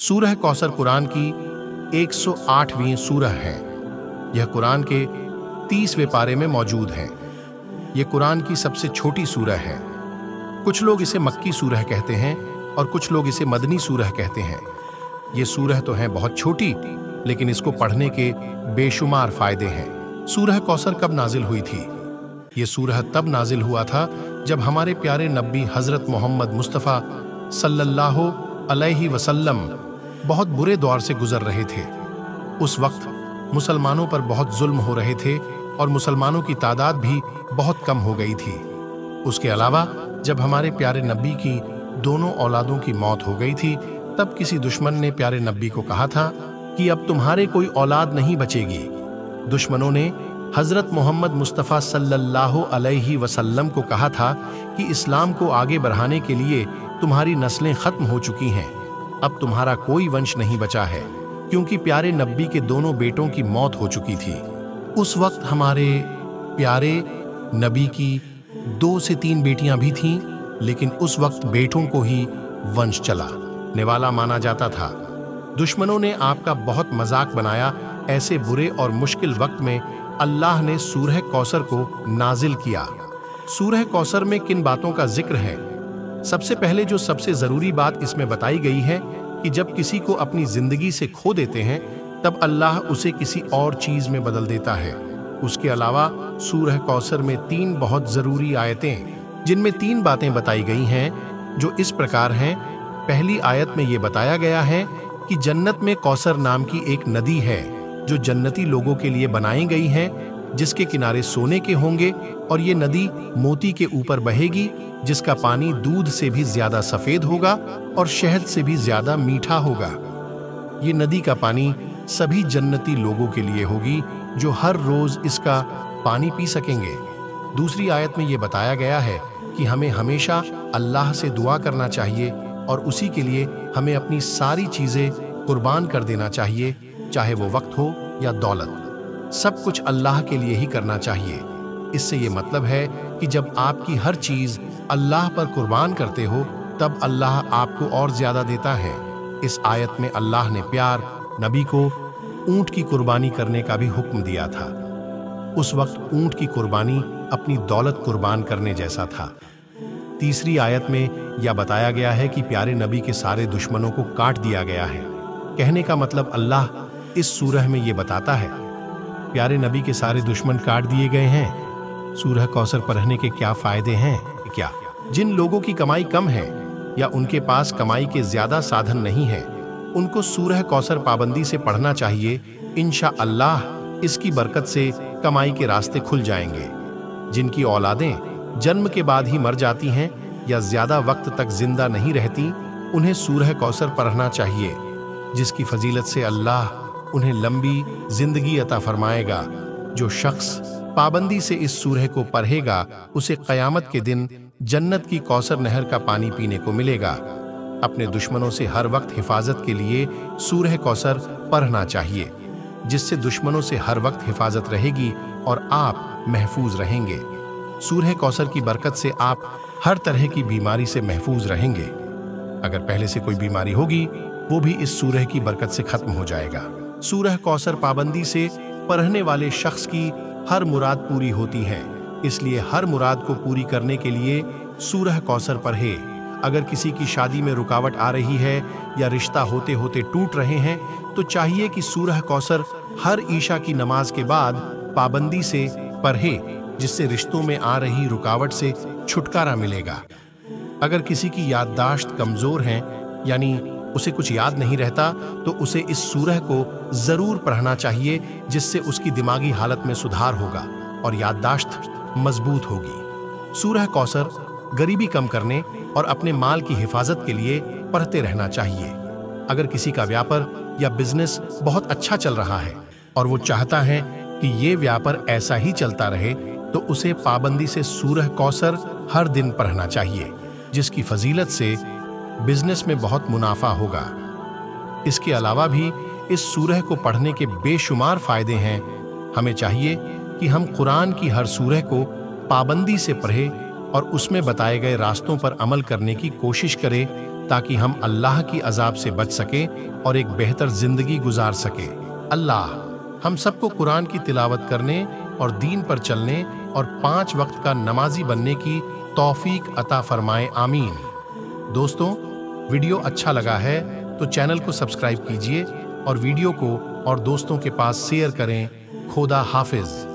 सूरह कौसर कुरान की 108वीं सूरह है। यह कुरान के 30वें पारे में मौजूद है। यह कुरान की सबसे छोटी सूरह है। कुछ लोग इसे मक्की सूरह कहते हैं और कुछ लोग इसे मदनी सूरह कहते हैं। ये सूरह तो है बहुत छोटी, लेकिन इसको पढ़ने के बेशुमार फायदे हैं। सूरह कौसर कब नाजिल हुई थी? ये सूरह तब नाजिल हुआ था जब हमारे प्यारे नबी हजरत मोहम्मद मुस्तफ़ा सल्लल्लाहु अलैहि वसल्लम बहुत बुरे दौर से गुजर रहे थे। उस वक्त मुसलमानों पर बहुत जुल्म हो रहे थे और मुसलमानों की तादाद भी बहुत कम हो गई थी। उसके अलावा जब हमारे प्यारे नबी की दोनों औलादों की मौत हो गई थी, तब किसी दुश्मन ने प्यारे नबी को कहा था कि अब तुम्हारे कोई औलाद नहीं बचेगी। दुश्मनों ने हजरत मोहम्मद मुस्तफ़ा सल्लल्लाहु अलैहि वसल्लम को कहा था कि इस्लाम को आगे बढ़ाने के लिए तुम्हारी नस्लें खत्म हो चुकी हैं, अब तुम्हारा कोई वंश नहीं बचा है, क्योंकि प्यारे नबी के दोनों बेटों की मौत हो चुकी थी। उस वक्त हमारे प्यारे नबी की 2 से 3 बेटियां भी थीं, लेकिन उस वक्त बेटों को ही वंश चलाने वाला माना जाता था। दुश्मनों ने आपका बहुत मजाक बनाया। ऐसे बुरे और मुश्किल वक्त में अल्लाह ने सूरह कौसर को नाजिल किया। सूरह कौसर में किन बातों का जिक्र है? सबसे पहले जो सबसे जरूरी बात इसमें बताई गई है कि जब किसी को अपनी जिंदगी से खो देते हैं, तब अल्लाह उसे किसी और चीज में बदल देता है। उसके अलावा सूरह कौसर में 3 बहुत जरूरी आयतें, जिनमें 3 बातें बताई गई हैं, जो इस प्रकार हैं। पहली आयत में ये बताया गया है कि जन्नत में कौसर नाम की एक नदी है, जो जन्नती लोगों के लिए बनाई गई है, जिसके किनारे सोने के होंगे और ये नदी मोती के ऊपर बहेगी, जिसका पानी दूध से भी ज्यादा सफेद होगा और शहद से भी ज्यादा मीठा होगा। ये नदी का पानी सभी जन्नती लोगों के लिए होगी, जो हर रोज इसका पानी पी सकेंगे। दूसरी आयत में ये बताया गया है कि हमें हमेशा अल्लाह से दुआ करना चाहिए और उसी के लिए हमें अपनी सारी चीजें कुर्बान कर देना चाहिए, चाहे वो वक्त हो या दौलत। सब कुछ अल्लाह के लिए ही करना चाहिए। इससे ये मतलब है कि जब आपकी हर चीज अल्लाह पर कुर्बान करते हो, तब अल्लाह आपको और ज्यादा देता है। इस आयत में अल्लाह ने प्यार नबी को ऊंट की कुर्बानी करने का भी हुक्म दिया था। उस वक्त ऊंट की कुर्बानी अपनी दौलत कुर्बान करने जैसा था। तीसरी आयत में यह बताया गया है कि प्यारे नबी के सारे दुश्मनों को काट दिया गया है। कहने का मतलब अल्लाह इस सूरह में ये बताता है, प्यारे नबी के सारे दुश्मन काट दिए गए हैं। सूरह कौसर पढ़ने के क्या फायदे हैं? क्या जिन लोगों की कमाई कम है या उनके पास कमाई के ज्यादा साधन नहीं है, उनको सूरह कौसर पाबंदी से पढ़ना चाहिए। इंशाअल्लाह इसकी बरकत से कमाई के रास्ते खुल जाएंगे। जिनकी औलादें जन्म के बाद ही मर जाती हैं या ज्यादा वक्त तक जिंदा नहीं रहती, उन्हें सूरह कौसर पढ़ना चाहिए, जिसकी फजीलत से अल्लाह उन्हें लंबी जिंदगी अता फरमाएगा। जो शख्स पाबंदी से इस सूरह को पढ़ेगा, उसे क़यामत के दिन जन्नत की कौसर नहर का पानी पीने को मिलेगा। अपने दुश्मनों से हर वक्त हिफाजत के लिए सूरह कौसर पढ़ना चाहिए, जिससे दुश्मनों से हर वक्त हिफाजत रहेगी और आप महफूज रहेंगे। सूरह कौसर की बरकत से आप हर तरह की बीमारी से महफूज रहेंगे। अगर पहले से कोई बीमारी होगी, वो भी इस सूरह की बरकत से खत्म हो जाएगा। सूरह कौसर पाबंदी से पढ़ने वाले शख्स की हर मुराद पूरी होती है, इसलिए हर मुराद को पूरी करने के लिए सूरह कौसर पढ़े। अगर किसी की शादी में रुकावट आ रही है या रिश्ता होते होते टूट रहे हैं, तो चाहिए कि सूरह कौसर हर ईशा की नमाज के बाद पाबंदी से पढ़े, जिससे रिश्तों में आ रही रुकावट से छुटकारा मिलेगा। अगर किसी की याददाश्त कमजोर है, यानी उसे कुछ याद नहीं रहता, तो उसे इस सूरह को जरूर पढ़ना चाहिए, जिससे उसकी दिमागी हालत में सुधार होगा और याददाश्त मजबूत होगी। सूरह कौसर गरीबी कम करने और अपने माल की हिफाजत के लिए पढ़ते रहना चाहिए। अगर किसी का व्यापार या बिजनेस बहुत अच्छा चल रहा है और वो चाहता है कि ये व्यापार ऐसा ही चलता रहे, तो उसे पाबंदी से सूरह कौसर हर दिन पढ़ना चाहिए, जिसकी फजीलत से बिजनेस में बहुत मुनाफा होगा। इसके अलावा भी इस सूरह को पढ़ने के बेशुमार फायदे हैं। हमें चाहिए कि हम कुरान की हर सूरह को पाबंदी से पढ़ें और उसमें बताए गए रास्तों पर अमल करने की कोशिश करें, تاکہ ہم اللہ کی عذاب سے بچ سکیں اور ایک بہتر زندگی گزار سکیں۔ اللہ ہم سب کو قرآن کی تلاوت کرنے اور دین پر چلنے اور 5 وقت کا نمازی بننے کی توفیق عطا فرمائے، آمین۔ دوستوں، ویڈیو اچھا لگا ہے تو چینل کو سبسکرائب کیجیے اور ویڈیو کو اور دوستوں کے پاس شیئر کریں۔ خدا حافظ۔